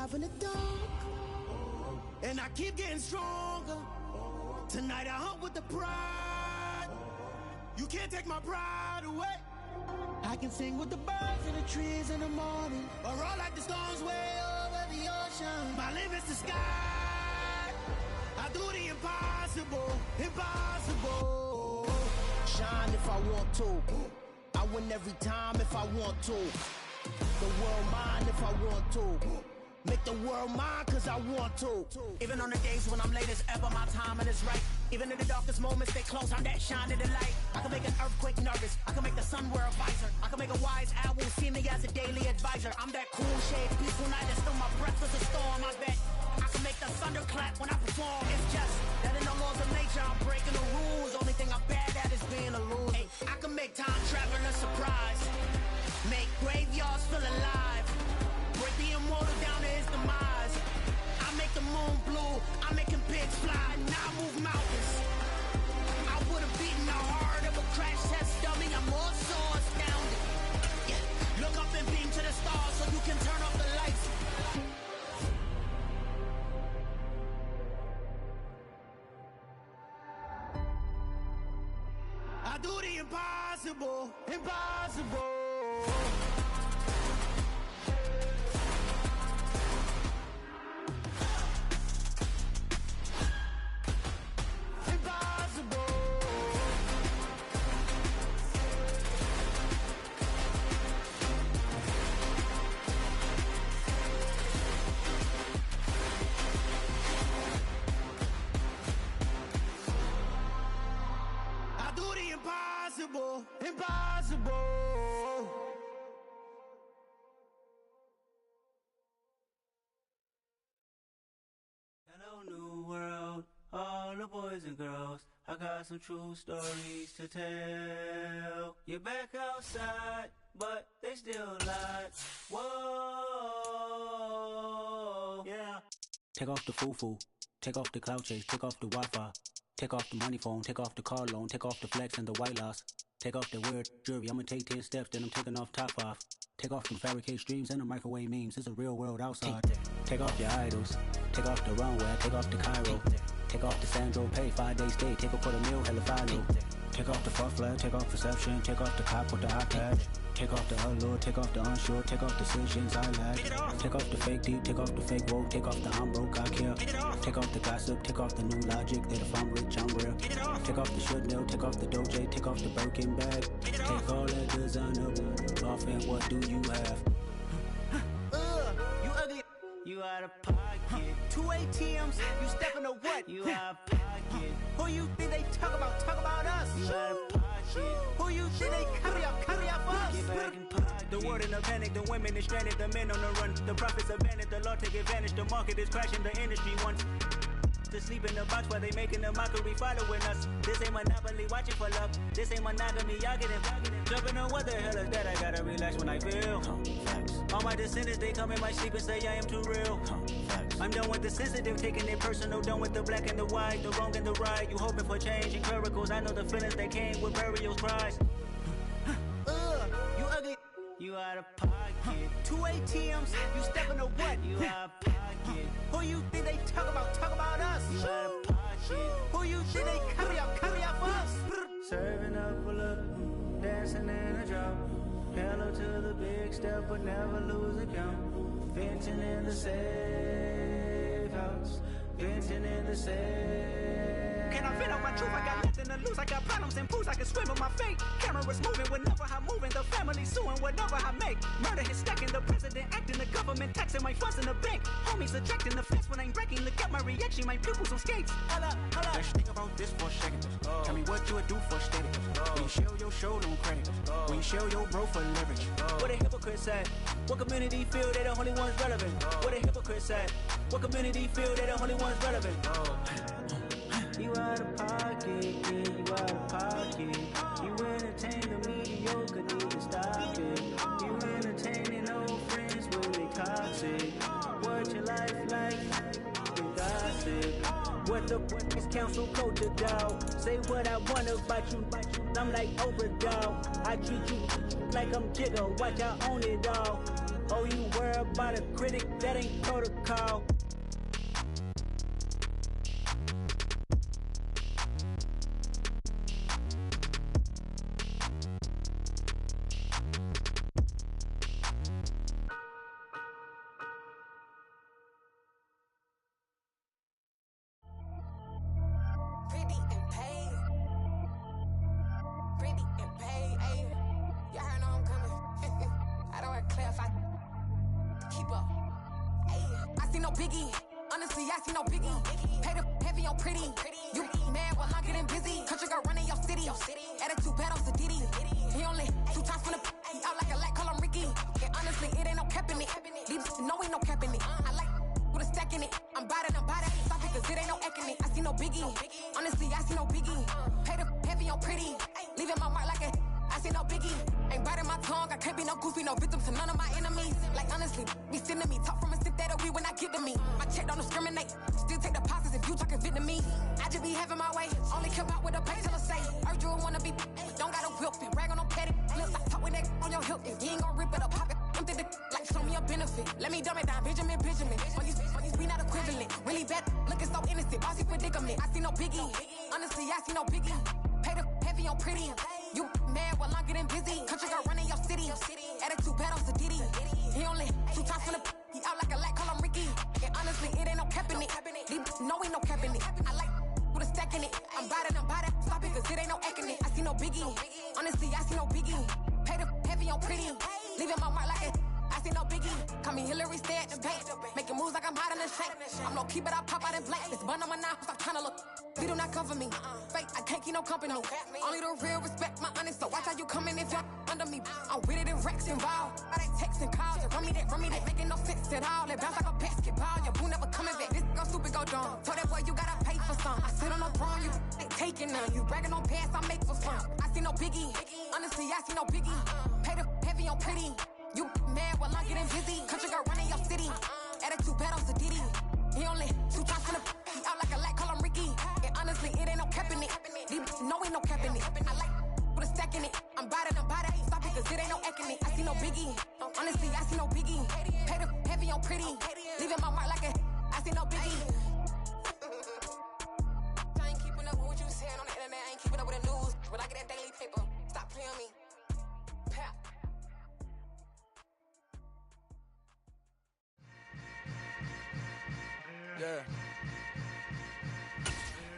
survive in the dark, and I keep getting stronger. Tonight I hunt with the pride. You can't take my pride away. I can sing with the birds and the trees in the morning, or roll like the storms way over the ocean. My limit's the sky. I do the impossible, impossible. Shine if I want to. I win every time if I want to. The world mine if I want to. Make the world mine cause I want to. Even on the days when I'm late as ever, my timing is right. Even in the darkest moments, stay close, I'm that shining the light. I can make an earthquake nervous, I can make the sun wear a visor. I can make a wise owl see me as a daily advisor. I'm that cool shade, peaceful night that still my breath was a storm. I bet I can make the thunder clap when I perform. It's just that in the laws of nature, I'm breaking the rules. Only thing I'm bad at is being a loser. Hey, I can make time travel a surprise. Make graveyards feel alive. Break the immortal down to his demise. I make the moon blue, I'm making pigs fly. Now I move mountains. I would've beaten the heart of a crash test dummy. I'm more so astounded. Yeah. Look up and beam to the stars so you can turn off the lights. I do the impossible, impossible. Impossible, impossible. Hello, new world, all the boys and girls. I got some true stories to tell. You're back outside, but they still lied. Whoa, yeah. Take off the foo-foo, take off the cloud chase, take off the Wi-Fi. Take off the money phone, take off the car loan, take off the flex and the white loss. Take off the weird jewelry, I'ma take 10 steps, then I'm taking off top 5. Take off them fabricate streams and the microwave memes, it's a real world outside. Take off your idols, take off the runway, take off the Cairo. Take off the Sandro, pay 5 days stay, take a quarter meal, hella final. Take off the fuck flag, take off perception, take off the cop with the iPad. Take off the allure, take off the unsure, take off decisions I lack. Take off the fake deep, take off the fake woke, take off the I'm broke, I care. Take off the gossip, take off the new logic, that if I'm rich, I'm real. Take off the should know, take off the doje, take off the Birkin bag. Take all that designer off and what do you have? You ugly, you out of pocket. 2 ATMs, you stepping to what? You out of pocket. Who you think they talk about us? You out of pocket. Who you think they carry up for us? The world in a panic, the women is stranded, the men on the run. The profits abandoned, the law take advantage, the market is crashing, the industry wants to sleep in the box while they making a mockery following us. This ain't monopoly, watching for love. This ain't monogamy, y'all getting jumping on what the hell is that? I gotta relax when I feel. All my descendants, they come in my sleep and say I am too real. I'm done with the sensitive, taking it personal, done with the black and the white, the wrong and the right. You hoping for change and miracles, I know the feelings that came with burial cries. You ugly, you out of pocket. 2 ATMs, you stepping to what? You out of pocket. Who you think they talk about us? You out of pocket. Who you think they carry up for us? Serving up a look, dancing in a drop. Hello to the big step, but never lose a count. Venting in the safe house, venting in the safe. Can I vent on my truth? I got nothing to lose. I got problems and booze. I can swim on my fate. Cameras moving whenever I'm moving. The family suing whatever I make. Murder is stacking. The president acting. The government taxing. My funds in the bank. Homies ejecting the fence when I'm breaking. Look at my reaction. My pupils on skates. Hold up. Let's think about this for a second. Tell me what you would do for steady. When you show your show, no credit. When you show your bro for leverage. What a hypocrite said. What community feel they the only ones relevant? What a hypocrite said. What community feel they the only ones relevant? You out of pocket, yeah, you out of pocket. You entertain the mediocre, need to stop it. You entertaining old friends when they toxic. What your life like? You gossip. What the fuck is council culture, dog? Say what I want about you. I'm like Oprah, dog. I treat you like I'm Jigga. Watch I own it all. Oh, you worry about a critic, that ain't protocol.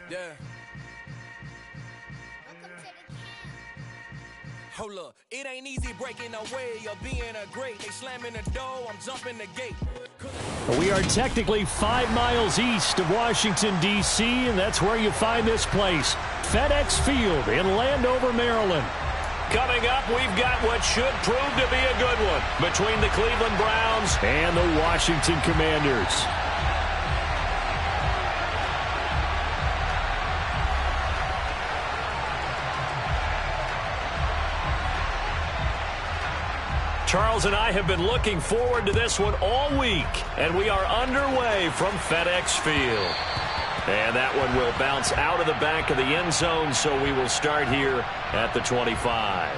Yeah. Hold up, it ain't easy breaking away or being a great. They slamming the door, I'm jumping the gate. We are technically 5 miles east of Washington, D.C., and that's where you find this place, FedEx Field in Landover, Maryland. Coming up, we've got what should prove to be a good one between the Cleveland Browns and the Washington Commanders. Charles and I have been looking forward to this one all week, and we are underway from FedEx Field. And that one will bounce out of the back of the end zone, so we will start here at the 25.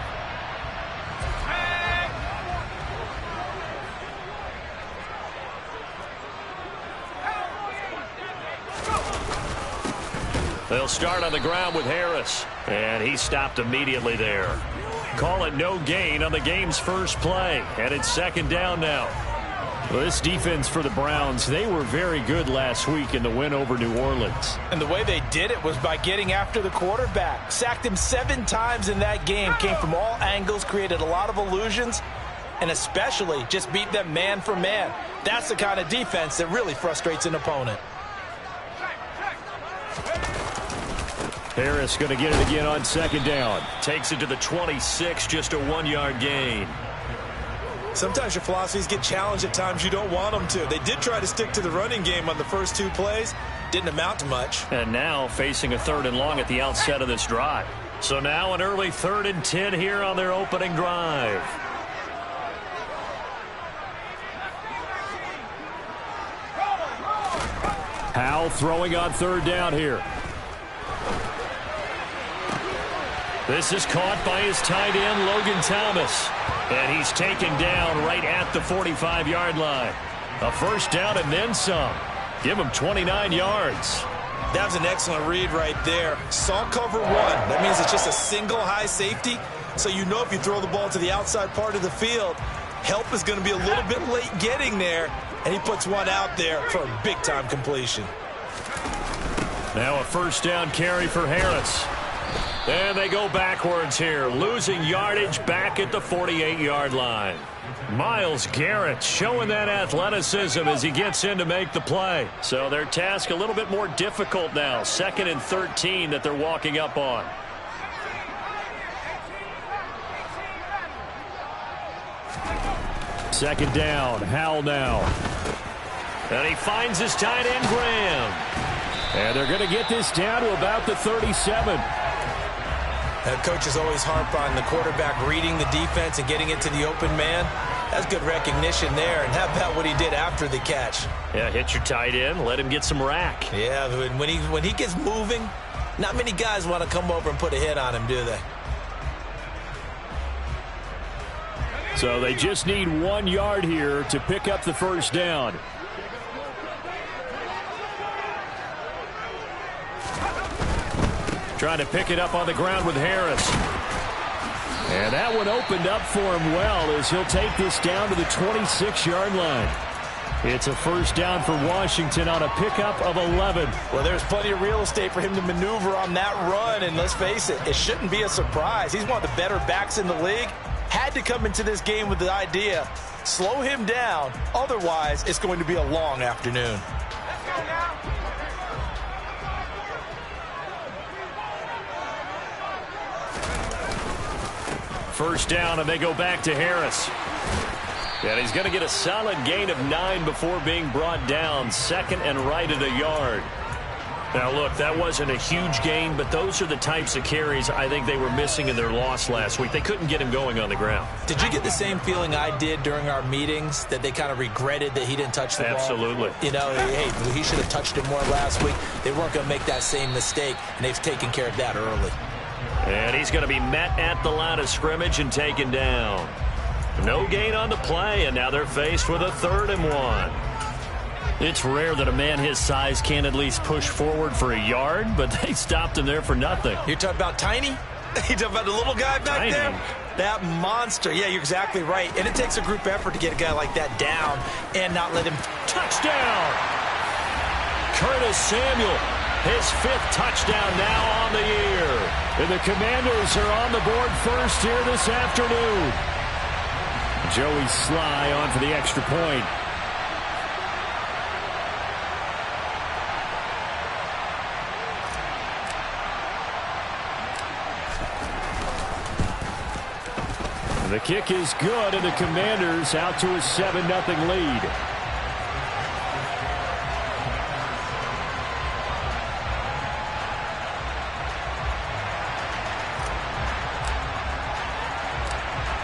They'll start on the ground with Harris, and he stopped immediately there. Call it no gain on the game's first play, and it's second down now. Well, this defense for the Browns, they were very good last week in the win over New Orleans. And the way they did it was by getting after the quarterback. Sacked him 7 times in that game, came from all angles, created a lot of illusions, and especially just beat them man for man. That's the kind of defense that really frustrates an opponent. Harris going to get it again on second down. Takes it to the 26, just a 1-yard gain. Sometimes your philosophies get challenged at times you don't want them to. They did try to stick to the running game on the first 2 plays. Didn't amount to much. And now facing a 3rd and long at the outset of this drive. So now an early 3rd and 10 here on their opening drive. Howell throwing on 3rd down here. This is caught by his tight end, Logan Thomas. And he's taken down right at the 45-yard line. A first down and then some. Give him 29 yards. That was an excellent read right there. Saw cover one. That means it's just a single high safety. So you know if you throw the ball to the outside part of the field, help is going to be a little bit late getting there. And he puts one out there for a big-time completion. Now a first down carry for Harris. And they go backwards here, losing yardage back at the 48-yard line. Myles Garrett showing that athleticism as he gets in to make the play. So their task a little bit more difficult now. 2nd and 13 that they're walking up on. Second down, Howell now. And he finds his tight end, Graham. And they're going to get this down to about the 37. Coaches always harp on the quarterback reading the defense and getting it to the open man. That's good recognition there. And how about what he did after the catch? Yeah, hit your tight end, let him get some rack. Yeah, when he gets moving, not many guys want to come over and put a hit on him, do they? So they just need 1 yard here to pick up the first down. Trying to pick it up on the ground with Harris. And that one opened up for him well as he'll take this down to the 26-yard line. It's a first down for Washington on a pickup of 11. Well, there's plenty of real estate for him to maneuver on that run, and let's face it, it shouldn't be a surprise. He's one of the better backs in the league. Had to come into this game with the idea, slow him down, otherwise it's going to be a long afternoon. Let's go now. First down, and they go back to Harris. And he's going to get a solid gain of 9 before being brought down. 2nd and right at a yard. Now, look, that wasn't a huge gain, but those are the types of carries I think they were missing in their loss last week. They couldn't get him going on the ground. Did you get the same feeling I did during our meetings, that they kind of regretted that he didn't touch the ball? Absolutely. You know, hey, he should have touched it more last week. They weren't going to make that same mistake, and they've taken care of that early. And he's going to be met at the line of scrimmage and taken down. No gain on the play, and now they're faced with a 3rd and 1. It's rare that a man his size can at least push forward for a yard, but they stopped him there for nothing. You're talking about Tiny? You're talking about the little guy back Tiny. there? That monster. Yeah, you're exactly right. And it takes a group effort to get a guy like that down and not let him. Touchdown! Curtis Samuel, his 5th touchdown now on the year. And the Commanders are on the board first here this afternoon. Joey Sly on for the extra point. The kick is good, and the Commanders out to a 7-0 lead.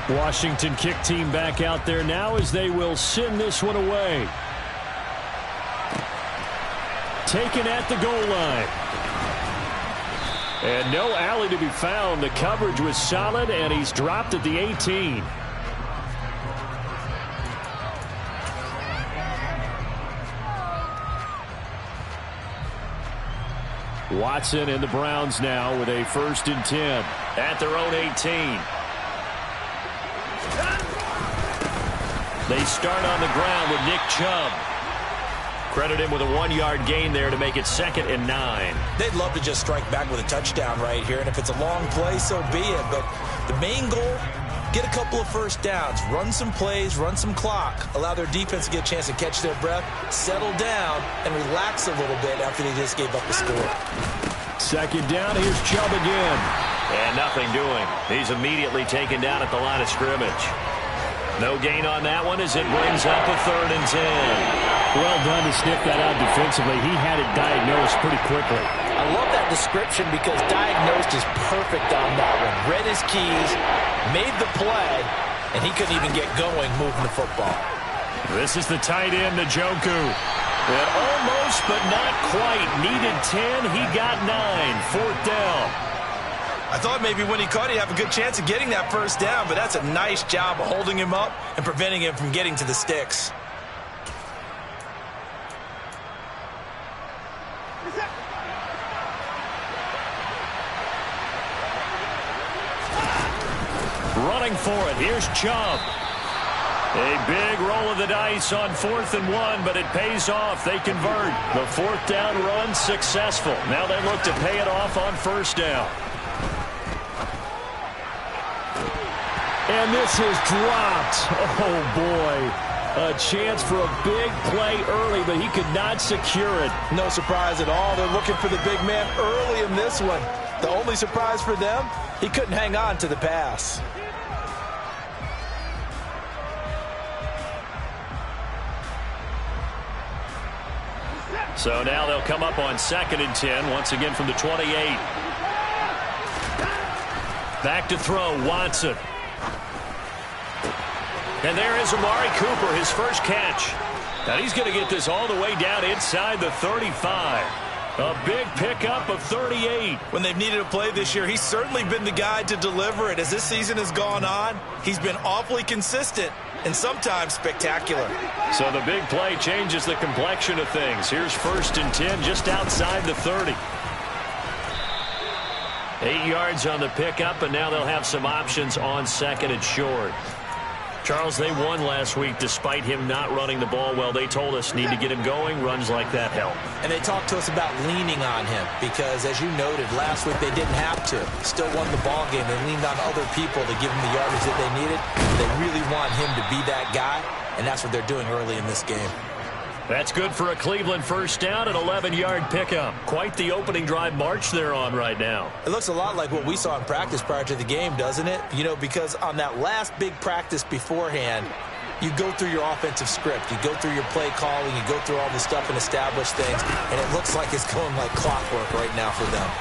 Washington kick team back out there now as they will send this one away. Taken at the goal line. And no alley to be found. The coverage was solid, and he's dropped at the 18. Watson and the Browns now with a 1st and 10 at their own 18. They start on the ground with Nick Chubb. Credit him with a 1-yard gain there to make it 2nd and 9. They'd love to just strike back with a touchdown right here, and if it's a long play, so be it. But the main goal, get a couple of first downs, run some plays, run some clock, allow their defense to get a chance to catch their breath, settle down, and relax a little bit after they just gave up the score. 2nd down, here's Chubb again. And nothing doing. He's immediately taken down at the line of scrimmage. No gain on that one as it brings up a 3rd and 10. Well done to sniff that out defensively. He had it diagnosed pretty quickly. I love that description because diagnosed is perfect on that one. Read his keys, made the play, and he couldn't even get going moving the football. This is the tight end, Njoku. And almost, but not quite. Needed 10. He got 9. 4th down. I thought maybe when he caught it, he'd have a good chance of getting that first down, but that's a nice job of holding him up and preventing him from getting to the sticks. Running for it, here's Chubb. A big roll of the dice on 4th and 1, but it pays off. They convert. The 4th down run successful. Now they look to pay it off on 1st down. And this is dropped. Oh, boy. A chance for a big play early, but he could not secure it. No surprise at all. They're looking for the big man early in this one. The only surprise for them, he couldn't hang on to the pass. So now they'll come up on 2nd and 10, once again from the 28. Back to throw, Watson. And there is Amari Cooper, his first catch. And he's going to get this all the way down inside the 35. A big pickup of 38. When they've needed a play this year, he's certainly been the guy to deliver it. As this season has gone on, he's been awfully consistent and sometimes spectacular. So the big play changes the complexion of things. Here's 1st and 10 just outside the 30. 8 yards on the pickup, and now they'll have some options on 2nd and short. Charles, they won last week despite him not running the ball well. They told us need to get him going. Runs like that help. And they talked to us about leaning on him because, as you noted, last week they didn't have to. Still won the ball game. They leaned on other people to give him the yardage that they needed. They really want him to be that guy, and that's what they're doing early in this game. That's good for a Cleveland 1st down, an 11-yard pickup. Quite the opening drive march they're on right now. It looks a lot like what we saw in practice prior to the game, doesn't it? You know, because on that last big practice beforehand, you go through your offensive script. You go through your play calling. You go through all the stuff and establish things. And it looks like it's going like clockwork right now for them.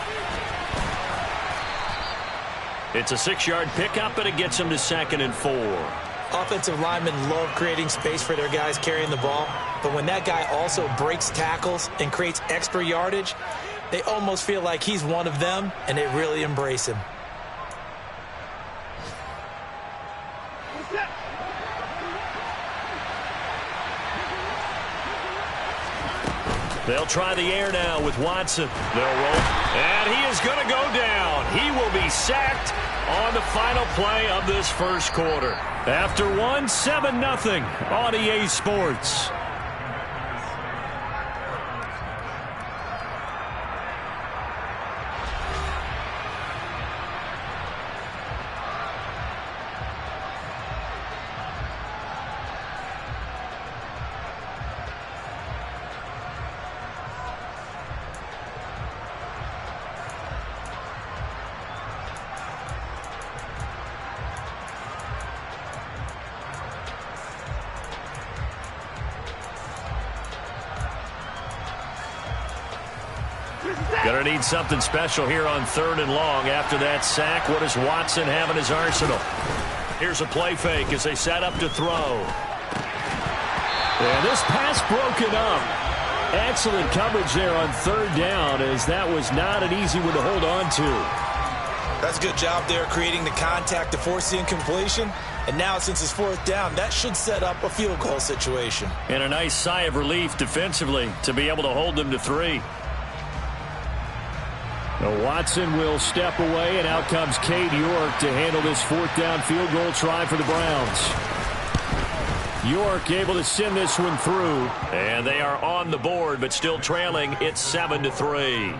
It's a 6-yard pickup, and it gets them to 2nd and 4. Offensive linemen love creating space for their guys carrying the ball. But when that guy also breaks tackles and creates extra yardage, they almost feel like he's one of them, and they really embrace him. They'll try the air now with Watson. They'll roll. And he is going to go down. He will be sacked on the final play of this 1st quarter. After 7-0 on EA Sports. Going to need something special here on 3rd and long. After that sack, what does Watson have in his arsenal? Here's a play fake as they set up to throw. And this pass broken up. Excellent coverage there on 3rd down, as that was not an easy one to hold on to. That's a good job there creating the contact to force the incompletion. And now, since it's 4th down, that should set up a field goal situation. And a nice sigh of relief defensively to be able to hold them to 3. Now Watson will step away, and out comes Cade York to handle this 4th down field goal try for the Browns. York able to send this one through, and they are on the board, but still trailing. It's 7-3.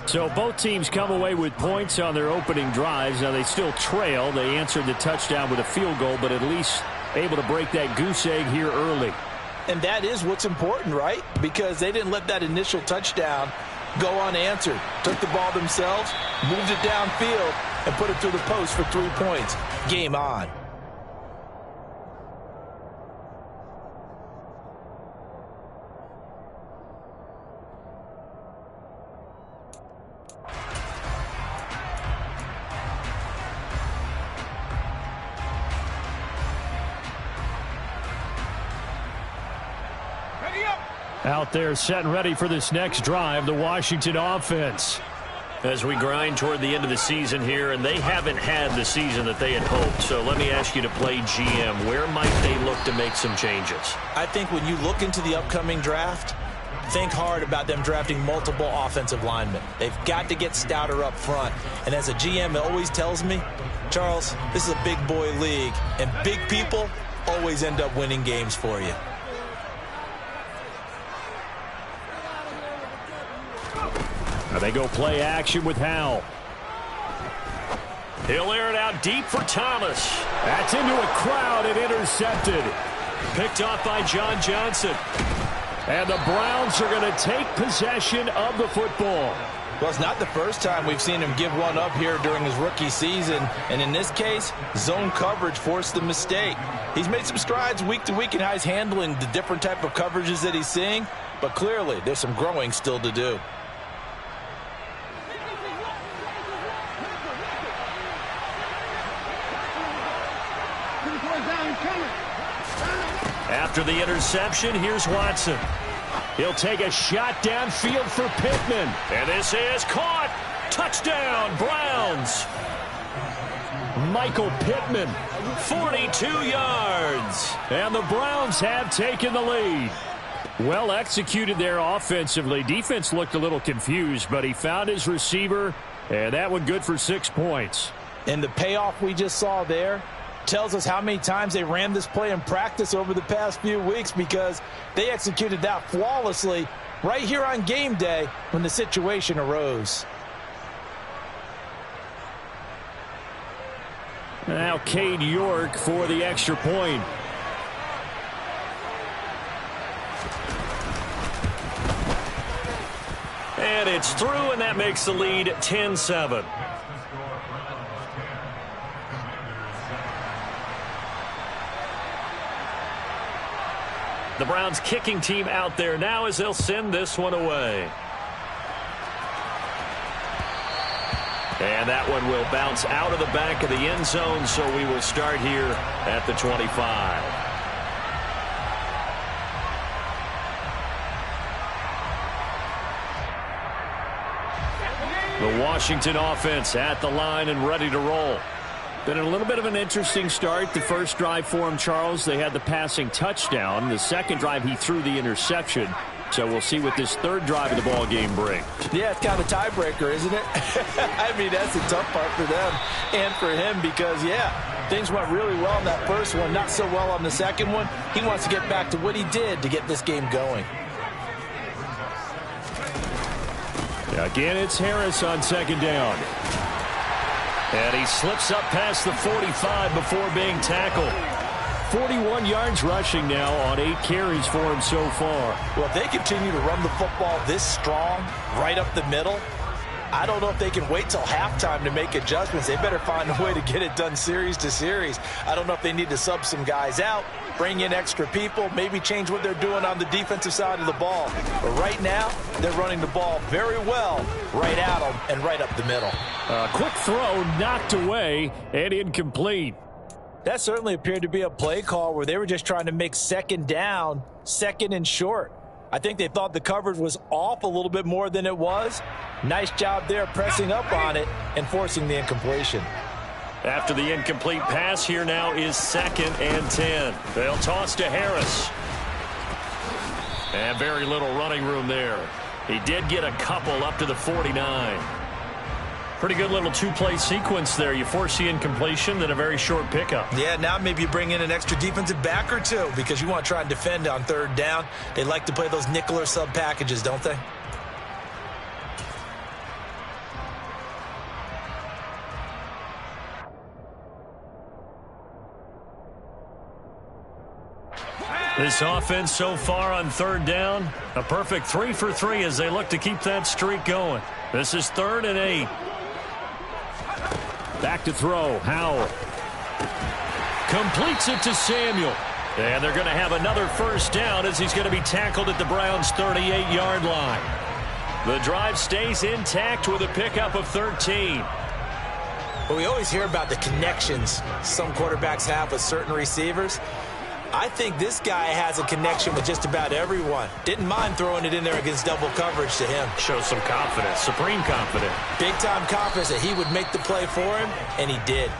So both teams come away with points on their opening drives. Now they still trail. They answered the touchdown with a field goal, but at least able to break that goose egg here early. And that is what's important, right? Because they didn't let that initial touchdown go unanswered. Took the ball themselves, moved it downfield, and put it through the post for 3 points. Game on. Out there set and ready for this next drive, the Washington offense. as we grind toward the end of the season here, and they haven't had the season that they had hoped. So let me ask you to play GM. Where might they look to make some changes? I think when you look into the upcoming draft, think hard about them drafting multiple offensive linemen. They've got to get stouter up front. And as a GM, it always tells me, Charles, this is a big boy league, and big people always end up winning games for you. Now they go play action with Howell. He'll air it out deep for Thomas. That's into a crowd and intercepted. Picked off by John Johnson. And the Browns are going to take possession of the football. Well, it's not the first time we've seen him give one up here during his rookie season. And in this case, zone coverage forced the mistake. He's made some strides week to week in how he's handling the different type of coverages that he's seeing. But clearly, there's some growing still to do. After the interception, here's Watson. He'll take a shot downfield for Pittman. And this is caught. Touchdown, Browns. Michael Pittman, 42 yards. And the Browns have taken the lead. Well executed there offensively. Defense looked a little confused, but he found his receiver, and that one good for 6 points. And the payoff we just saw there tells us how many times they ran this play in practice over the past few weeks, because they executed that flawlessly right here on game day when the situation arose. Now Cade York for the extra point. And it's through, and that makes the lead 10-7. The Browns kicking team out there now as they'll send this one away. And that one will bounce out of the back of the end zone, so we will start here at the 25. The Washington offense at the line and ready to roll. Been a little bit of an interesting start. The first drive for him, Charles, they had the passing touchdown. The second drive, he threw the interception. So we'll see what this third drive of the ball game brings. Yeah, it's kind of a tiebreaker, isn't it? I mean, that's the tough part for them and for him because, yeah, things went really well in that first one, not so well on the second one. He wants to get back to what he did to get this game going. Again, it's Harris on second down. And he slips up past the 45 before being tackled. 41 yards rushing now on 8 carries for him so far. Well, if they continue to run the football this strong, right up the middle, I don't know if they can wait till halftime to make adjustments. They better find a way to get it done series to series. I don't know if they need to sub some guys out, bring in extra people, maybe change what they're doing on the defensive side of the ball. But right now, they're running the ball very well right at them and right up the middle. Quick throw knocked away and incomplete. That certainly appeared to be a play call where they were just trying to make second down, second and short. I think they thought the coverage was off a little bit more than it was. Nice job there pressing up on it and forcing the incompletion. After the incomplete pass, here now is 2nd and 10. They'll toss to Harris. And very little running room there. He did get a couple up to the 49. Pretty good little two-play sequence there. You force the incompletion, then a very short pickup. Yeah, now maybe you bring in an extra defensive back or two because you want to try and defend on third down. They like to play those nickel or sub packages, don't they? This offense so far on third down, a perfect 3 for 3 as they look to keep that streak going. This is 3rd and 8. Back to throw, Howell. Completes it to Samuel. And they're going to have another first down as he's going to be tackled at the Browns' 38-yard line. The drive stays intact with a pickup of 13. But we always hear about the connections some quarterbacks have with certain receivers. I think this guy has a connection with just about everyone. Didn't mind throwing it in there against double coverage to him. Shows some confidence, supreme confidence. Big-time confidence that he would make the play for him, and he did.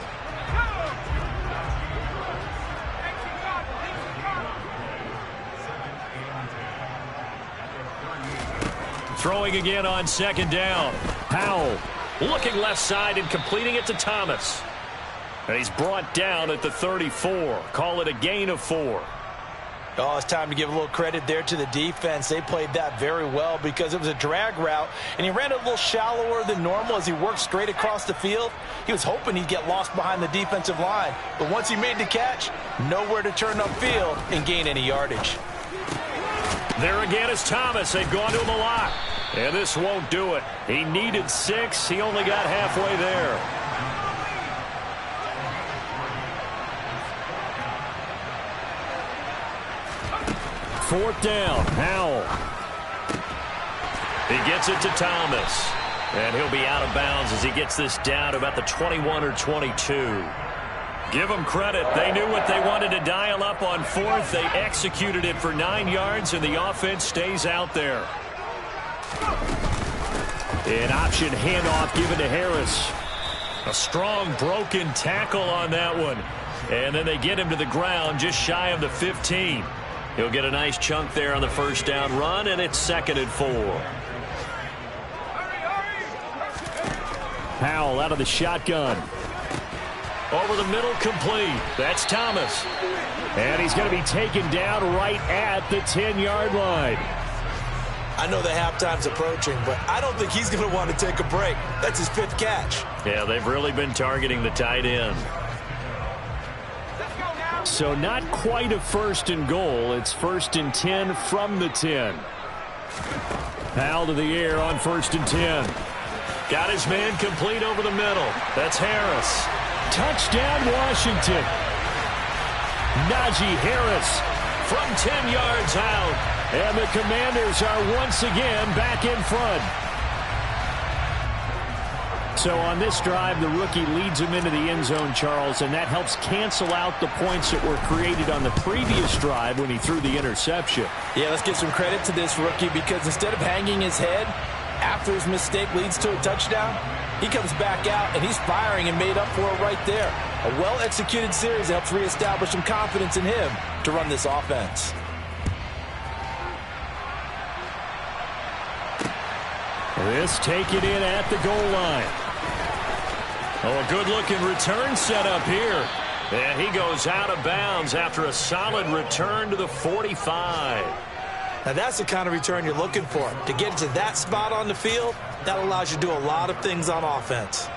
Throwing again on second down. Powell looking left side and completing it to Thomas. And he's brought down at the 34. Call it a gain of 4. Oh, it's time to give a little credit there to the defense. They played that very well because it was a drag route, and he ran a little shallower than normal as he worked straight across the field. He was hoping he'd get lost behind the defensive line, but once he made the catch, nowhere to turn upfield and gain any yardage. There again is Thomas. They've gone to him a lot. And this won't do it. He needed 6. He only got halfway there. Fourth down. Howell. He gets it to Thomas. And he'll be out of bounds as he gets this down to about the 21 or 22. Give them credit. They knew what they wanted to dial up on fourth. They executed it for 9 yards, and the offense stays out there. An option handoff given to Harris. A strong broken tackle on that one. And then they get him to the ground just shy of the 15. He'll get a nice chunk there on the first down run, and it's 2nd and 4. Powell out of the shotgun. Over the middle, complete. That's Thomas. And he's going to be taken down right at the 10-yard line. I know the halftime's approaching, but I don't think he's going to want to take a break. That's his 5th catch. Yeah, they've really been targeting the tight end. So not quite a 1st and goal. It's 1st and 10 from the 10. Powell to the air on 1st and 10. Got his man complete over the middle. That's Harris. Touchdown, Washington. Najee Harris from 10 yards out. And the Commanders are once again back in front. So on this drive, the rookie leads him into the end zone, Charles, and that helps cancel out the points that were created on the previous drive when he threw the interception. Yeah, let's give some credit to this rookie because instead of hanging his head after his mistake leads to a touchdown, he comes back out and he's firing and made up for it right there. A well-executed series that helps reestablish some confidence in him to run this offense. This taken in at the goal line. Oh, a good-looking return set up here. And he goes out of bounds after a solid return to the 45. Now that's the kind of return you're looking for. To get to that spot on the field, that allows you to do a lot of things on offense.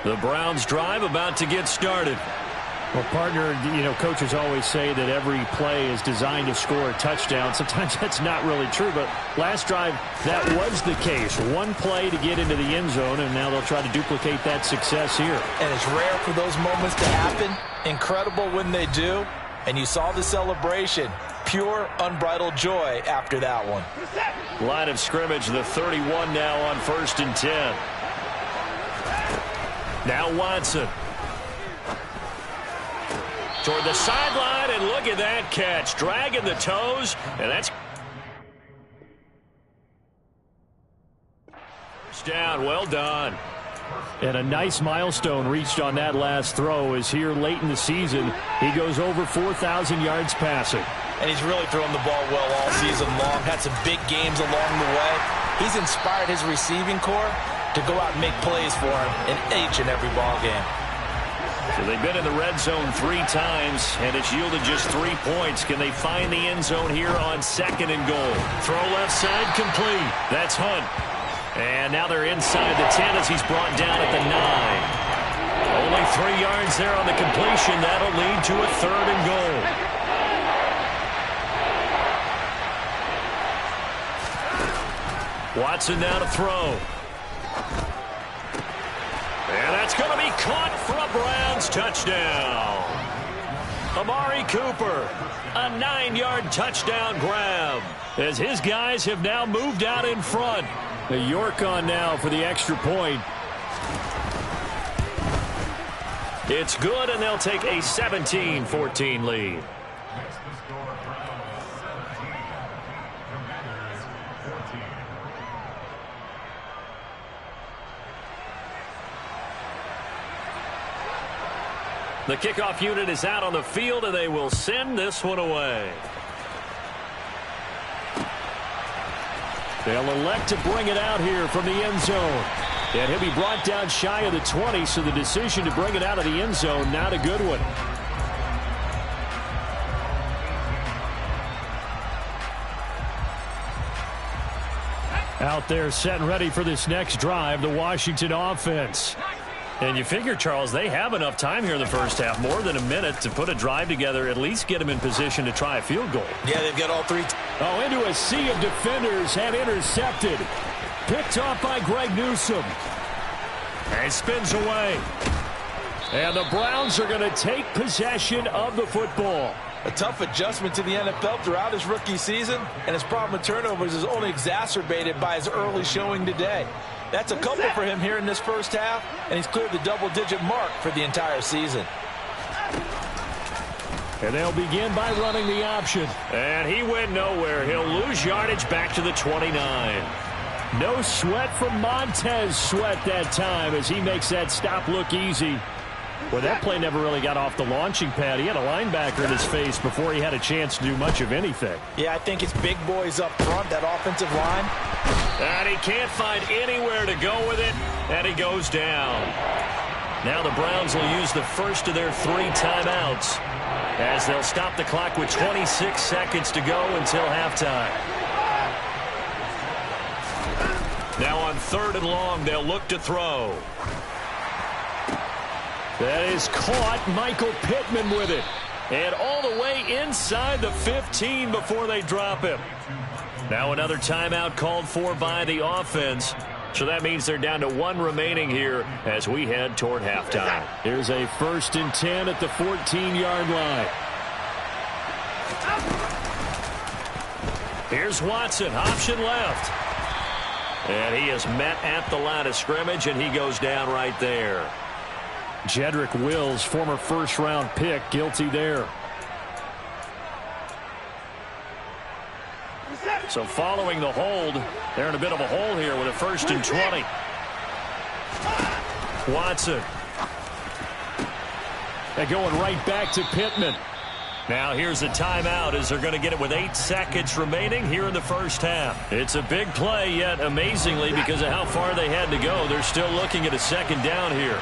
The Browns drive about to get started. Well, partner, you know, coaches always say that every play is designed to score a touchdown. Sometimes that's not really true, but last drive, that was the case. One play to get into the end zone, and now they'll try to duplicate that success here. And it's rare for those moments to happen. Incredible when they do. And you saw the celebration. Pure, unbridled joy after that one. Line of scrimmage, the 31 now on 1st and 10. Now Watson. Toward the sideline, and look at that catch. Dragging the toes, and that's first down. Well done. And a nice milestone reached on that last throw is here late in the season. He goes over 4,000 yards passing. And he's really thrown the ball well all season long. Had some big games along the way. He's inspired his receiving corps to go out and make plays for him in each and every ball game. So they've been in the red zone 3 times, and it's yielded just 3 points. Can they find the end zone here on 2nd and goal? Throw left side complete. That's Hunt. And now they're inside the 10 as he's brought down at the 9. Only 3 yards there on the completion. That'll lead to a 3rd and goal. Watson now to throw. And that's going to be caught for a Browns touchdown. Amari Cooper, a 9-yard touchdown grab as his guys have now moved out in front. York on now for the extra point. It's good, and they'll take a 17-14 lead. The kickoff unit is out on the field, and they will send this one away. They'll elect to bring it out here from the end zone. And he'll be brought down shy of the 20, so the decision to bring it out of the end zone, not a good one. Out there set and ready for this next drive, the Washington offense. And you figure, Charles, they have enough time here in the first half, more than a minute, to put a drive together, at least get them in position to try a field goal. Yeah, they've got all three. Into a sea of defenders and intercepted. Picked off by Greg Newsome. And spins away. And the Browns are going to take possession of the football. A tough adjustment to the NFL throughout his rookie season, and his problem with turnovers is only exacerbated by his early showing today. That's a couple for him here in this first half, and he's cleared the double-digit mark for the entire season. And they'll begin by running the option. And he went nowhere. He'll lose yardage back to the 29. No sweat from Montez Sweat that time as he makes that stop look easy. Well, that play never really got off the launching pad. He had a linebacker in his face before he had a chance to do much of anything. Yeah, I think it's big boys up front, that offensive line. And he can't find anywhere to go with it, and he goes down. Now the Browns will use the first of their 3 timeouts as they'll stop the clock with 26 seconds to go until halftime. Now on 3rd and long, they'll look to throw. That is caught. Michael Pittman with it. And all the way inside the 15 before they drop him. Now another timeout called for by the offense. So that means they're down to 1 remaining here as we head toward halftime. Here's a 1st and 10 at the 14-yard line. Here's Watson, option left. And he is met at the line of scrimmage, and he goes down right there. Jedrick Wills, former first-round pick, guilty there. So following the hold, they're in a bit of a hole here with a 1st and 20. Watson. They're going right back to Pittman. Now here's a timeout as they're going to get it with 8 seconds remaining here in the first half. It's a big play, yet amazingly, because of how far they had to go, they're still looking at a 2nd down here.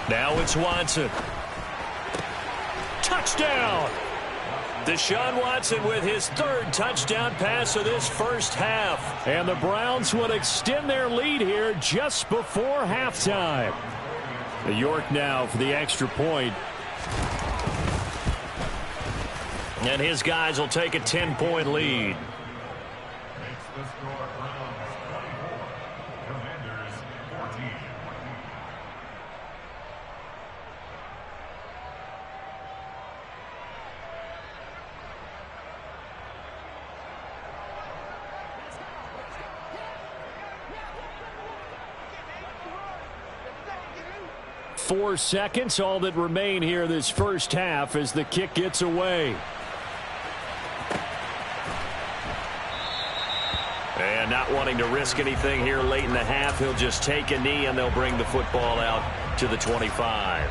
Now it's Watson. Touchdown! Deshaun Watson with his 3rd touchdown pass of this first half. And the Browns would extend their lead here just before halftime. York now for the extra point. And his guys will take a 10-point lead. Four seconds, all that remain here this first half as the kick gets away. And not wanting to risk anything here late in the half, he'll just take a knee and they'll bring the football out to the 25.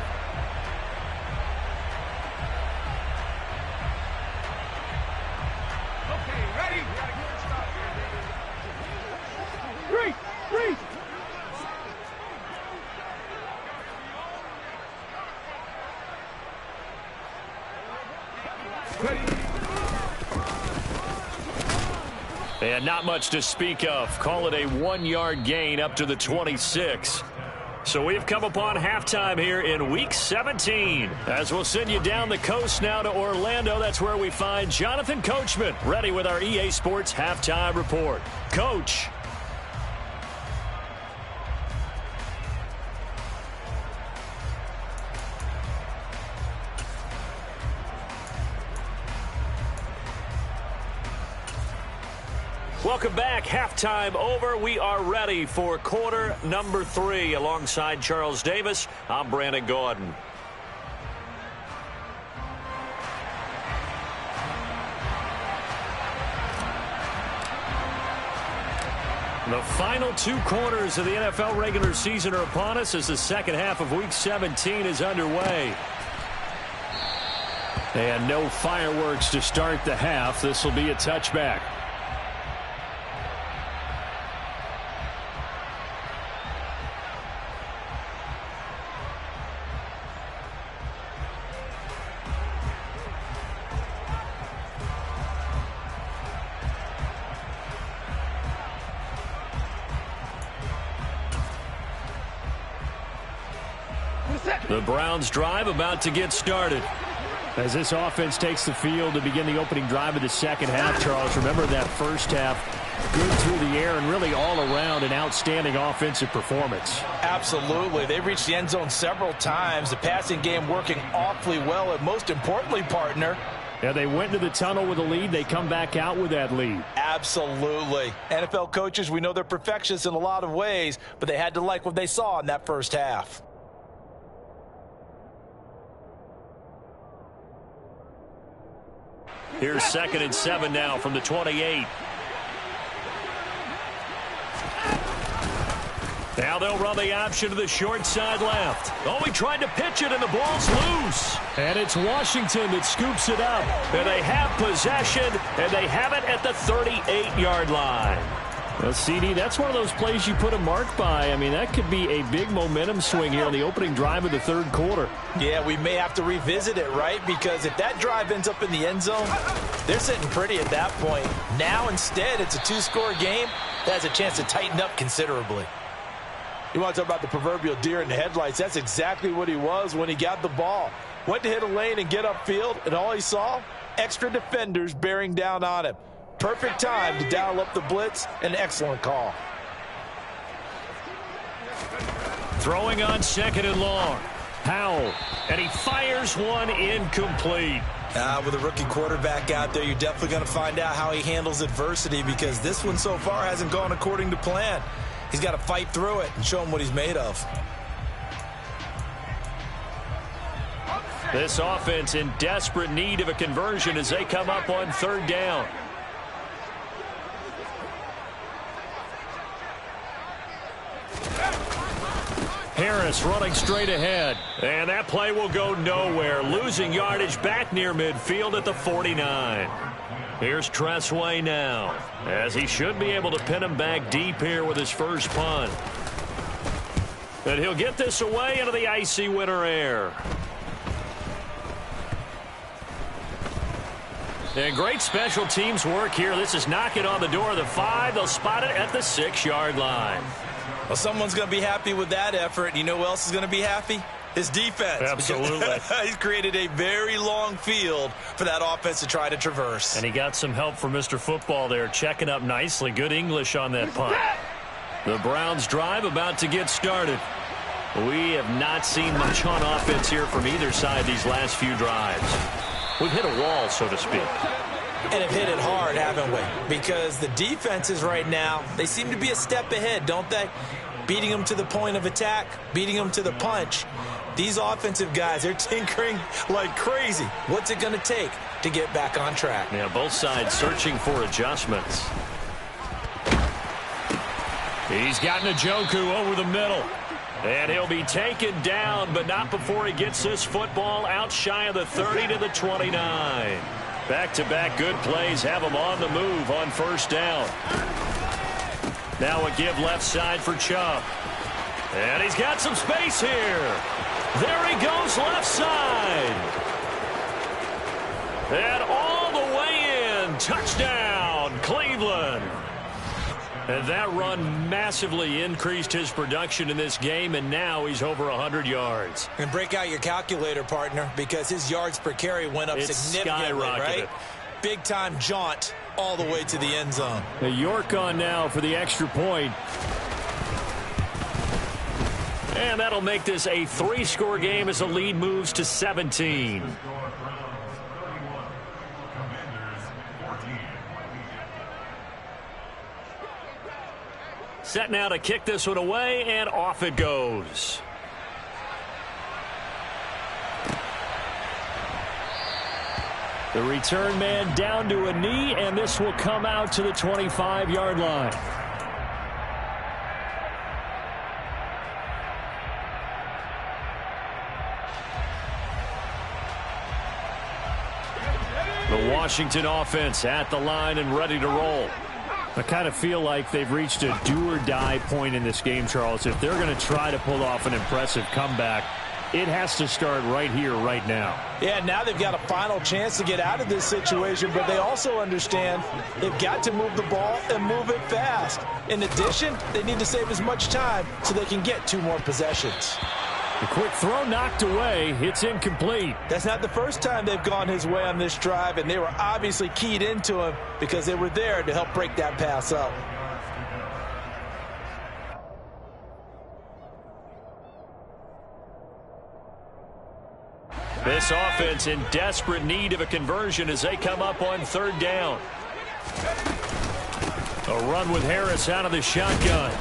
Okay, ready? Three. And not much to speak of. Call it a 1-yard gain up to the 26. So we've come upon halftime here in Week 17. As we'll send you down the coast now to Orlando. That's where we find Jonathan Coachman ready with our EA Sports Halftime Report. Coach. Welcome back. Halftime over. We are ready for quarter number 3. Alongside Charles Davis, I'm Brandon Gaudin. The final 2 quarters of the NFL regular season are upon us as the second half of Week 17 is underway. And no fireworks to start the half. This will be a touchback. The Browns drive about to get started. As this offense takes the field to begin the opening drive of the second half, Charles, remember that first half, good through the air and really all around an outstanding offensive performance. Absolutely. They reached the end zone several times. The passing game working awfully well, and most importantly, partner, yeah, they went into the tunnel with a lead. They come back out with that lead. Absolutely. NFL coaches, we know they're perfectionists in a lot of ways, but they had to like what they saw in that first half. Here's 2nd and 7 now from the 28. Now they'll run the option to the short side left. Oh, he tried to pitch it, and the ball's loose. And it's Washington that scoops it up. And they have possession, and they have it at the 38-yard line. Well, CD, that's one of those plays you put a mark by. I mean, that could be a big momentum swing here on the opening drive of the third quarter. Yeah, we may have to revisit it, right? Because if that drive ends up in the end zone, they're sitting pretty at that point. Now, instead, it's a 2-score game that has a chance to tighten up considerably. You want to talk about the proverbial deer in the headlights? That's exactly what he was when he got the ball. Went to hit a lane and get upfield, and all he saw? Extra defenders bearing down on him. Perfect time to dial up the blitz. An excellent call. Throwing on 2nd and long. Howell. And he fires one incomplete. With a rookie quarterback out there, you're definitely going to find out how he handles adversity, because this one so far hasn't gone according to plan. He's got to fight through it and show him what he's made of. This offense in desperate need of a conversion as they come up on 3rd down. Harris running straight ahead. And that play will go nowhere. Losing yardage back near midfield at the 49. Here's Tressway now, as he should be able to pin him back deep here with his first punt. And he'll get this away into the icy winter air. And great special teams work here. This is knocking on the door of the 5. They'll spot it at the 6-yard line. Well, someone's going to be happy with that effort. You know who else is going to be happy? His defense. Absolutely. He's created a very long field for that offense to try to traverse. And he got some help from Mr. Football there, checking up nicely. Good English on that punt. The Browns drive about to get started. We have not seen much on offense here from either side these last few drives. We've hit a wall, so to speak. And have hit it hard, haven't we? Because the defenses right now, they seem to be a step ahead, don't they? Beating them to the point of attack, beating them to the punch. These offensive guys, they're tinkering like crazy. What's it going to take to get back on track? Yeah, both sides searching for adjustments. He's got Njoku over the middle. And he'll be taken down, but not before he gets this football out shy of the 30 to the 29. Back-to-back good plays have him on the move on 1st down. Now a give left side for Chubb. And he's got some space here. There he goes left side. And all the way in. Touchdown, Cleveland. And that run massively increased his production in this game, and now he's over 100 yards. And break out your calculator, partner, because his yards per carry went up significantly, right? Big-time jaunt all the way to the end zone. York on now for the extra point. And that'll make this a 3-score game as the lead moves to 17. Set now to kick this one away, and off it goes. The return man down to a knee, and this will come out to the 25-yard line. The Washington offense at the line and ready to roll. I kind of feel like they've reached a do-or-die point in this game, Charles. If they're going to try to pull off an impressive comeback, it has to start right here, right now. Yeah, now they've got a final chance to get out of this situation, but they also understand they've got to move the ball and move it fast. In addition, they need to save as much time so they can get 2 more possessions. The quick throw knocked away. It's incomplete. That's not the first time they've gone his way on this drive, and they were obviously keyed into him because they were there to help break that pass up. This offense in desperate need of a conversion as they come up on 3rd down. A run with Harris out of the shotgun.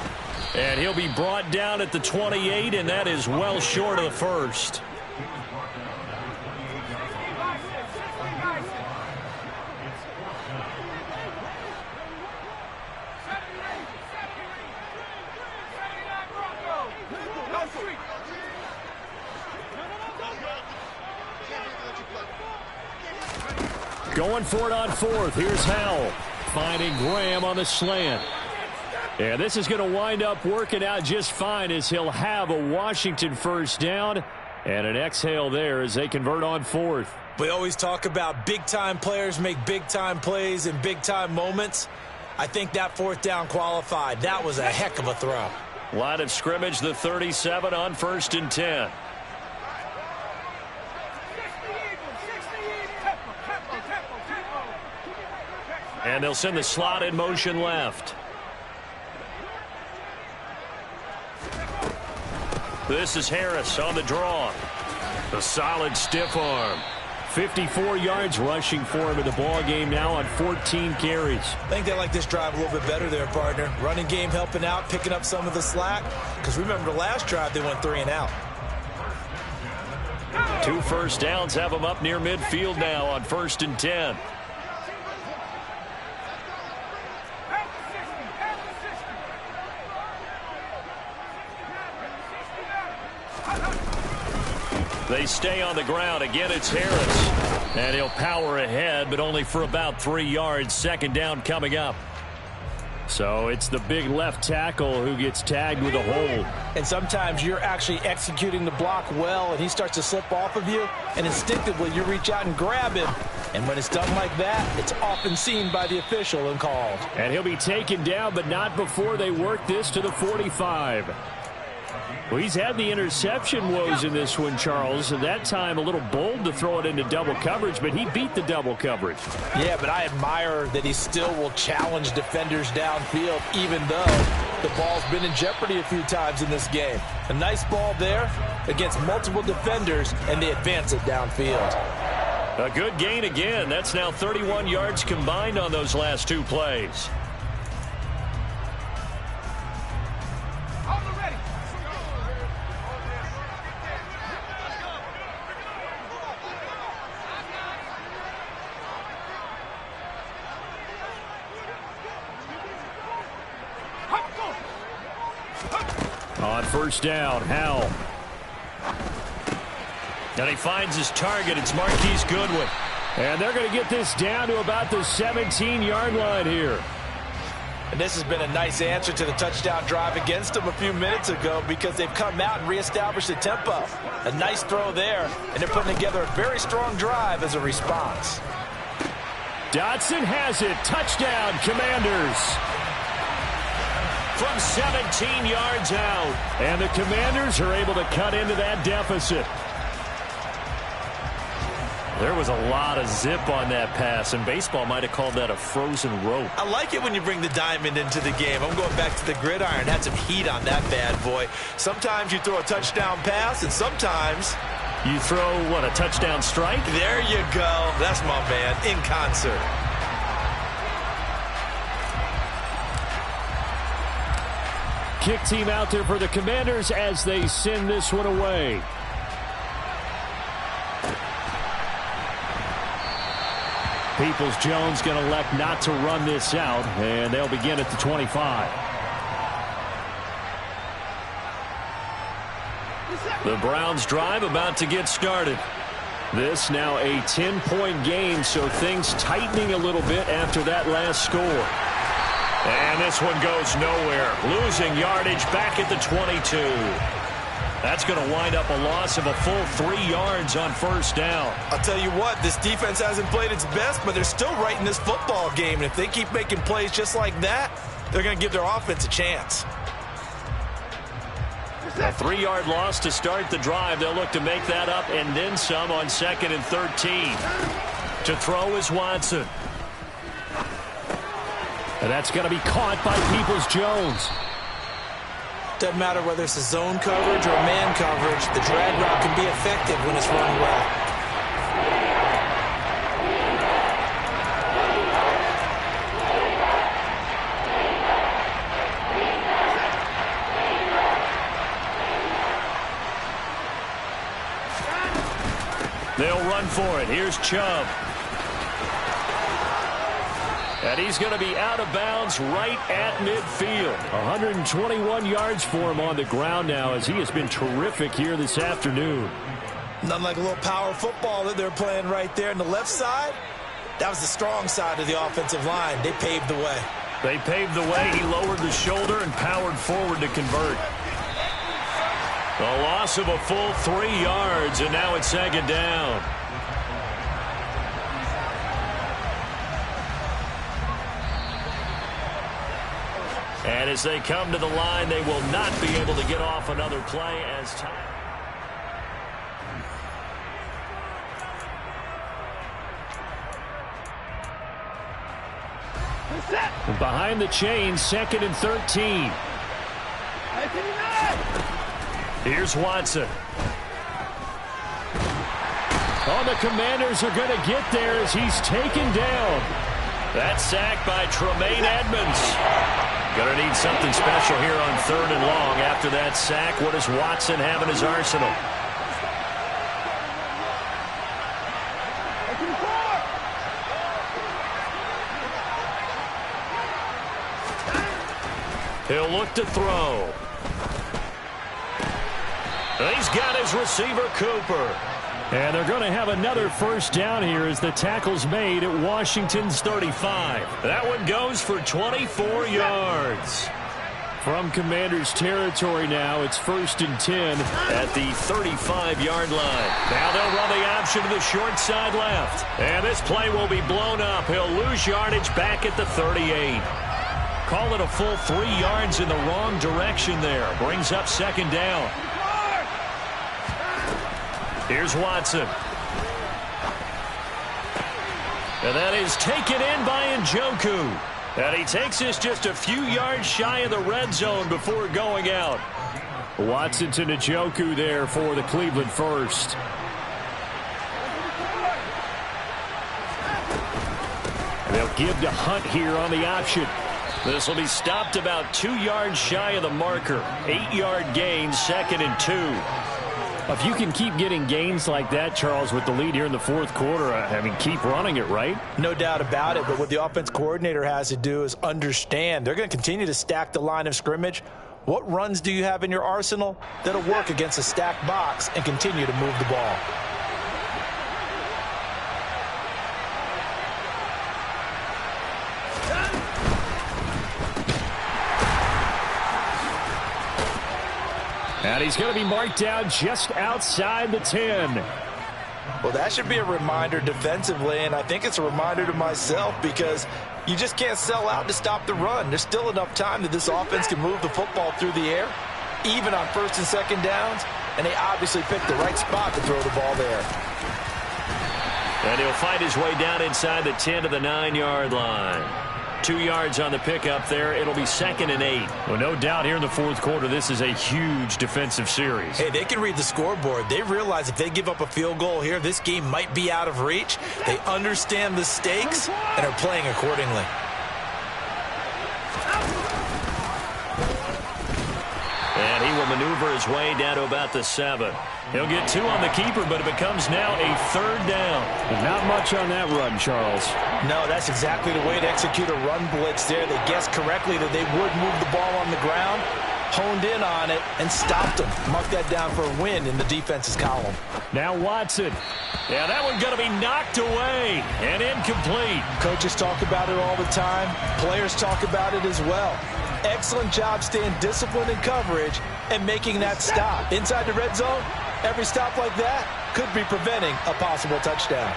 And he'll be brought down at the 28, and that is well short of the first. Going for it on 4th. Here's Howell finding Graham on the slant. And this is going to wind up working out just fine as he'll have a Washington first down and an exhale there as they convert on 4th. We always talk about big-time players make big-time plays in big-time moments. I think that 4th down qualified. That was a heck of a throw. Line of scrimmage, the 37 on 1st and 10. And they'll send the slot in motion left. This is Harris on the draw. A solid stiff arm. 54 yards rushing for him in the ball game now on 14 carries. I think they like this drive a little bit better there, partner. Running game helping out, picking up some of the slack. Because remember the last drive they went 3 and out. 2 first downs have them up near midfield now on 1st and 10. They stay on the ground. Again, it's Harris. And he'll power ahead, but only for about 3 yards. 2nd down coming up. So it's the big left tackle who gets tagged with a hold. And sometimes you're actually executing the block well, and he starts to slip off of you, and instinctively you reach out and grab him. And when it's done like that, it's often seen by the official and called. And he'll be taken down, but not before they work this to the 45. Well, he's had the interception woes in this one, Charles, and that time a little bold to throw it into double coverage, but he beat the double coverage. Yeah, but I admire that he still will challenge defenders downfield, even though the ball's been in jeopardy a few times in this game. A nice ball there against multiple defenders, and they advance it downfield. A good gain again. That's now 31 yards combined on those last 2 plays. On 1st down, Howell. And he finds his target. It's Marquise Goodwin. And they're going to get this down to about the 17-yard line here. And this has been a nice answer to the touchdown drive against them a few minutes ago because they've come out and reestablished the tempo. A nice throw there, and they're putting together a very strong drive as a response. Dotson has it. Touchdown, Commanders. From 17 yards out. And the Commanders are able to cut into that deficit. There was a lot of zip on that pass, and baseball might have called that a frozen rope. I like it when you bring the diamond into the game. I'm going back to the gridiron. Had some heat on that bad boy. Sometimes you throw a touchdown pass, and sometimes you throw, what, a touchdown strike? There you go. That's my man, in concert. kick team out there for the Commanders as they send this one away. Peoples-Jones going to elect not to run this out, and they'll begin at the 25. The Browns drive about to get started. This now a 10-point game, so things tightening a little bit after that last score. And this one goes nowhere. Losing yardage back at the 22. That's going to wind up a loss of a full 3 yards on first down. I'll tell you what, this defense hasn't played its best, but they're still right in this football game. And if they keep making plays just like that, they're going to give their offense a chance. A 3-yard loss to start the drive. They'll look to make that up and then some on 2nd and 13. To throw is Watson. And that's going to be caught by Peoples-Jones. Doesn't matter whether it's a zone coverage or man coverage, the drag route can be effective when it's run well. They'll run for it. Here's Chubb. And he's going to be out of bounds right at midfield. 121 yards for him on the ground now as he has been terrific here this afternoon. Nothing like a little power football that they're playing right there on the left side. That was the strong side of the offensive line. They paved the way. They paved the way. He lowered the shoulder and powered forward to convert. A loss of a full 3 yards, and now it's 2nd down. And as they come to the line, they will not be able to get off another play as time. Behind the chains, 2nd and 13. Here's Watson. Oh, the Commanders are going to get there as he's taken down. That sack by Tremaine Edmonds. Going to need something special here on 3rd and long. After that sack, what does Watson have in his arsenal? He'll look to throw. He's got his receiver, Cooper. And they're going to have another first down here as the tackle's made at Washington's 35. That one goes for 24 yards. From Commanders territory now, it's 1st and 10 at the 35-yard line. Now they'll run the option to the short side left. And this play will be blown up. He'll lose yardage back at the 38. Call it a full 3 yards in the wrong direction there. Brings up 2nd down. Here's Watson. And that is taken in by Njoku. And he takes us just a few yards shy of the red zone before going out. Watson to Njoku there for the Cleveland first. They'll give to Hunt here on the option. This will be stopped about 2 yards shy of the marker. 8-yard gain, 2nd and 2. If you can keep getting gains like that, Charles, with the lead here in the 4th quarter, I mean, keep running it, right? No doubt about it, but what the offense coordinator has to do is understand. They're going to continue to stack the line of scrimmage. What runs do you have in your arsenal that'll work against a stacked box and continue to move the ball? And he's going to be marked down just outside the 10. Well, that should be a reminder defensively, and I think it's a reminder to myself because you just can't sell out to stop the run. There's still enough time that this offense can move the football through the air, even on 1st and 2nd downs, and they obviously picked the right spot to throw the ball there. And he'll find his way down inside the 10 to the 9-yard line. 2 yards on the pickup there. It'll be 2nd and 8. Well, no doubt here in the 4th quarter, this is a huge defensive series. Hey, they can read the scoreboard. They realize if they give up a field goal here, this game might be out of reach. They understand the stakes and are playing accordingly. maneuver his way down to about the 7. He'll get 2 on the keeper, but it becomes now a 3rd down. And not much on that run, Charles. No, that's exactly the way to execute a run blitz there. They guessed correctly that they would move the ball on the ground, honed in on it, and stopped them. Mark that down for a win in the defense's column. Now Watson. Yeah, that one's going to be knocked away and incomplete. Coaches talk about it all the time. Players talk about it as well. Excellent job staying disciplined in coverage and making that stop. Inside the red zone, every stop like that could be preventing a possible touchdown.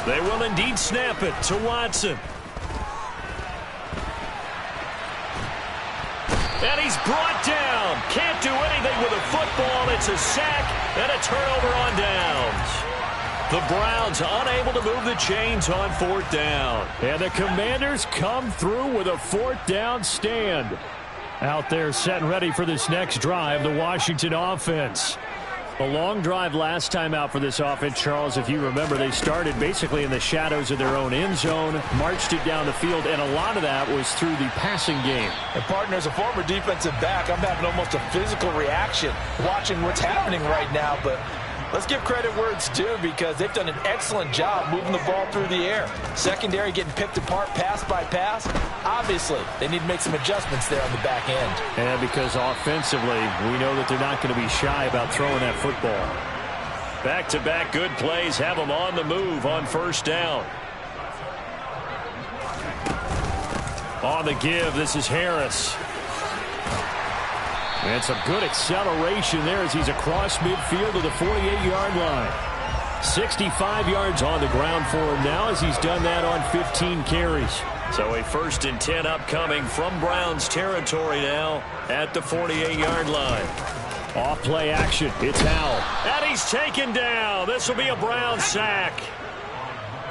They will indeed snap it to Watson. And he's brought down. Can't do anything with a football. It's a sack and a turnover on downs. The Browns unable to move the chains on 4th down. And the Commanders come through with a 4th down stand. Out there set and ready for this next drive, the Washington offense. A long drive last time out for this offense, Charles. If you remember, they started basically in the shadows of their own end zone, marched it down the field, and a lot of that was through the passing game. And partner, as a former defensive back, I'm having almost a physical reaction watching what's happening right now. But let's give credit where it's due because they've done an excellent job moving the ball through the air. Secondary getting picked apart pass by pass. Obviously, they need to make some adjustments there on the back end. And because offensively, we know that they're not going to be shy about throwing that football. Back-to-back good plays have them on the move on 1st down. On the give, this is Harris. And some good acceleration there as he's across midfield to the 48-yard line. 65 yards on the ground for him now as he's done that on 15 carries. So a 1st and 10 upcoming from Browns territory now at the 48-yard line. Off play action. It's Howell. And he's taken down. This will be a Brown sack.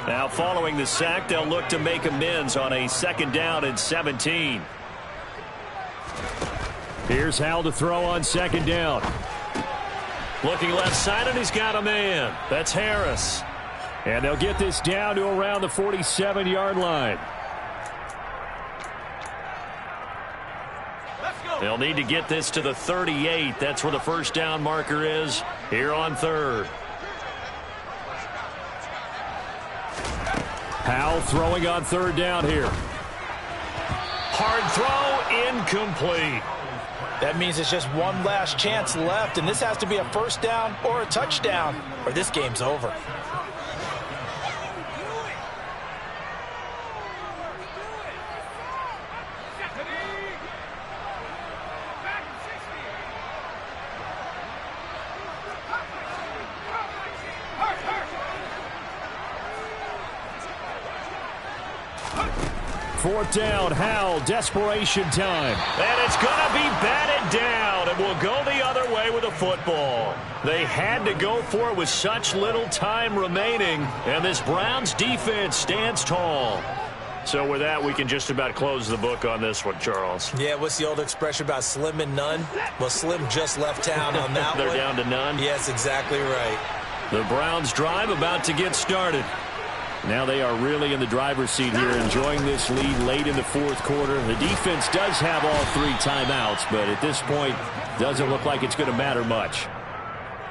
Now following the sack, they'll look to make amends on a 2nd down and 17. Here's Howell to throw on 2nd down. Looking left side, and he's got a man. That's Harris. And they'll get this down to around the 47-yard line. They'll need to get this to the 38. That's where the 1st down marker is here on 3rd. Howell throwing on 3rd down here. Hard throw, incomplete. That means it's just one last chance left, and this has to be a 1st down or a touchdown, or this game's over. Fourth down, Howell, desperation time. And it's going to be batted down, and will go the other way with the football. They had to go for it with such little time remaining, and this Browns defense stands tall. So with that, we can just about close the book on this one, Charles. Yeah, what's the old expression about slim and none? Well, Slim just left town on that They're one. down to none? Yes, exactly right. The Browns drive about to get started. Now they are really in the driver's seat here, enjoying this lead late in the 4th quarter. The defense does have all 3 timeouts, but at this point, doesn't look like it's going to matter much.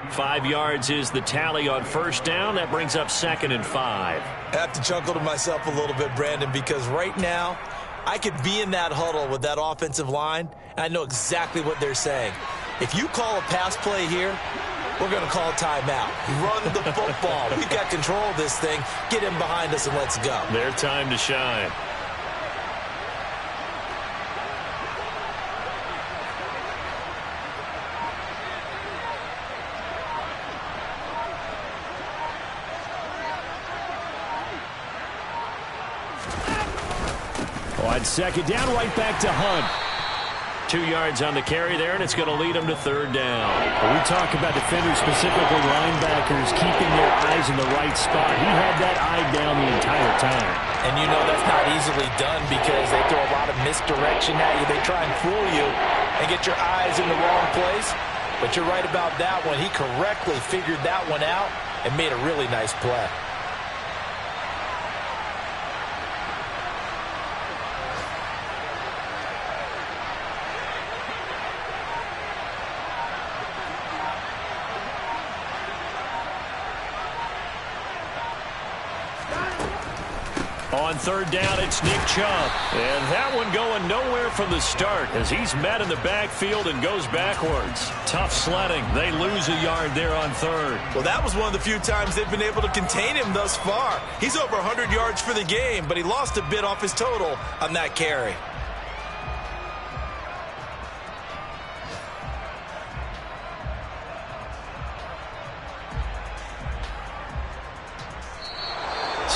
5 yards is the tally on 1st down. That brings up 2nd and 5. I have to chuckle to myself a little bit, Brandon, because right now, I could be in that huddle with that offensive line, and I know exactly what they're saying. If you call a pass play here, we're going to call timeout. Run the football. We've got control of this thing. Get him behind us and let's go. Their time to shine. On 2nd down, right back to Hunt. 2 yards on the carry there, and it's going to lead them to 3rd down. We talk about defenders, specifically linebackers, keeping their eyes in the right spot. He had that eye down the entire time. And you know that's not easily done because they throw a lot of misdirection at you. They try and fool you and get your eyes in the wrong place. But you're right about that one. He correctly figured that one out and made a really nice play. on third down, it's Nick Chubb. And that one going nowhere from the start as he's met in the backfield and goes backwards. Tough sledding. They lose a yard there on third. Well, that was one of the few times they've been able to contain him thus far. He's over 100 yards for the game, but he lost a bit off his total on that carry.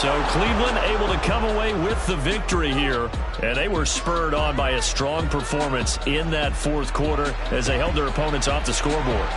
So Cleveland able to come away with the victory here, and they were spurred on by a strong performance in that fourth quarter as they held their opponents off the scoreboard.